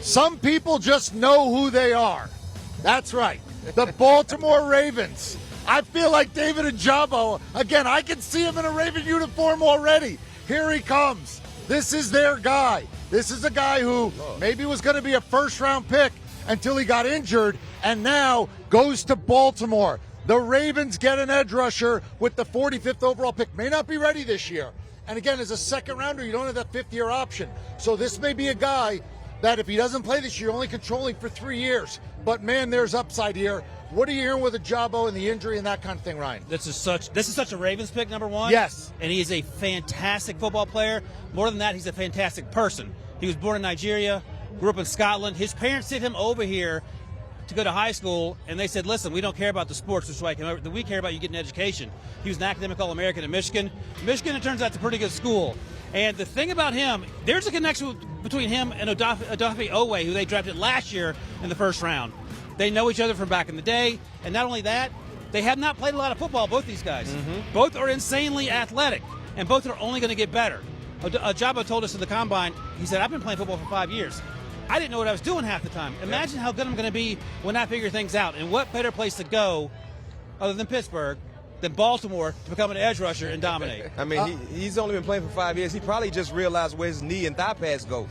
Some people just know who they are. That's right. The Baltimore Ravens. I feel like David Ojabo. Again, I can see him in a Raven uniform already. Here he comes. This is their guy. This is a guy who maybe was going to be a first-round pick until he got injured and now goes to Baltimore. The Ravens get an edge rusher with the 45th overall pick. May not be ready this year. And again, as a second-rounder, you don't have that fifth-year option. So this may be a guy that if he doesn't play this year, only controlling for 3 years. But, man, there's upside here. What are you hearing with Ojabo and the injury and that kind of thing, Ryan? This is such a Ravens pick, number one. Yes. And he is a fantastic football player. More than that, he's a fantastic person. He was born in Nigeria, grew up in Scotland. His parents sent him over here to go to high school, and they said, listen, we don't care about the sports, which is why we care about you getting an education. He was an academic All-American at Michigan. Michigan, it turns out, is a pretty good school. And the thing about him, there's a connection between him and Odafe Owe, who they drafted last year in the first round. They know each other from back in the day, and not only that, they have not played a lot of football, both these guys. Mm-hmm. Both are insanely athletic, and both are only going to get better. Ojabo told us in the Combine, he said, I've been playing football for 5 years. I didn't know what I was doing half the time. Imagine how good I'm going to be when I figure things out. And what better place to go, other than Pittsburgh, than Baltimore to become an edge rusher and dominate. I mean, he's only been playing for 5 years. He probably just realized where his knee and thigh pads go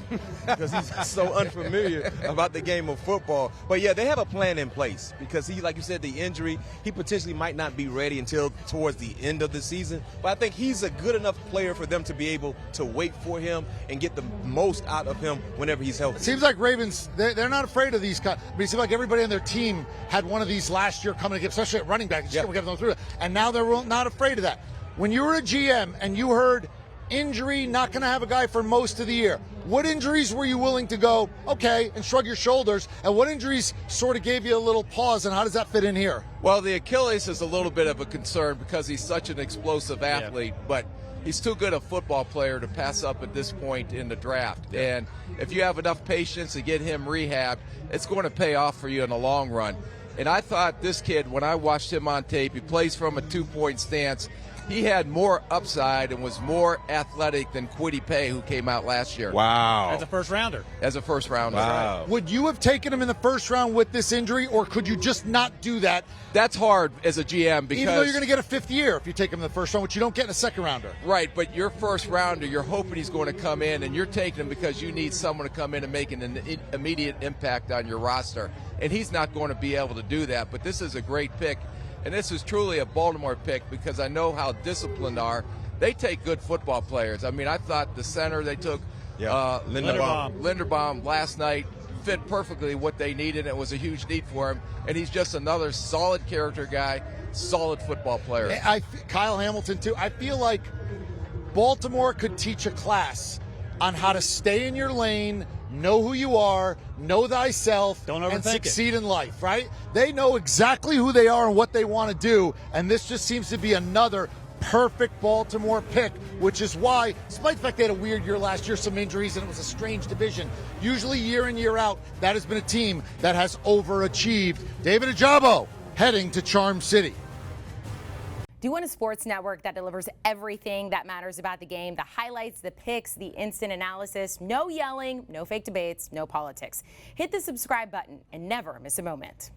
because he's so unfamiliar about the game of football. But, yeah, they have a plan in place because he, like you said, the injury, he potentially might not be ready until towards the end of the season. But I think he's a good enough player for them to be able to wait for him and get the most out of him whenever he's healthy. It seems like Ravens, they're not afraid of these guys. But it seems like everybody on their team had one of these last year coming against, especially at running back. Just kept them through it. And now they're not afraid of that. When you were a GM and you heard injury, not going to have a guy for most of the year, what injuries were you willing to go, okay, and shrug your shoulders, and what injuries sort of gave you a little pause, and how does that fit in here? Well, the Achilles is a little bit of a concern because he's such an explosive athlete, but he's too good a football player to pass up at this point in the draft. And if you have enough patience to get him rehabbed, it's going to pay off for you in the long run. And I thought this kid, when I watched him on tape, he plays from a two-point stance. He had more upside and was more athletic than Kwity Paye, who came out last year. Wow. As a first rounder. As a first rounder. Wow. Right. Would you have taken him in the first round with this injury, or could you just not do that? That's hard as a GM because... Even though you're going to get a fifth year if you take him in the first round, which you don't get in a second rounder. Right, but your first rounder, you're hoping he's going to come in, and you're taking him because you need someone to come in and make an immediate impact on your roster. And he's not going to be able to do that, but this is a great pick. And this is truly a Baltimore pick because I know how disciplined are. They take good football players. I mean, I thought the center they took, Linderbaum last night, fit perfectly what they needed. It was a huge need for him. And he's just another solid character guy, solid football player. Kyle Hamilton, too. I feel like Baltimore could teach a class on how to stay in your lane, know who you are, know thyself, and succeed in life, right? They know exactly who they are and what they want to do, and this just seems to be another perfect Baltimore pick, which is why, despite the fact they had a weird year last year, some injuries, and it was a strange division, usually year in, year out, that has been a team that has overachieved. David Ojabo heading to Charm City. Do you want a sports network that delivers everything that matters about the game? The highlights, the picks, the instant analysis, no yelling, no fake debates, no politics. Hit the subscribe button and never miss a moment.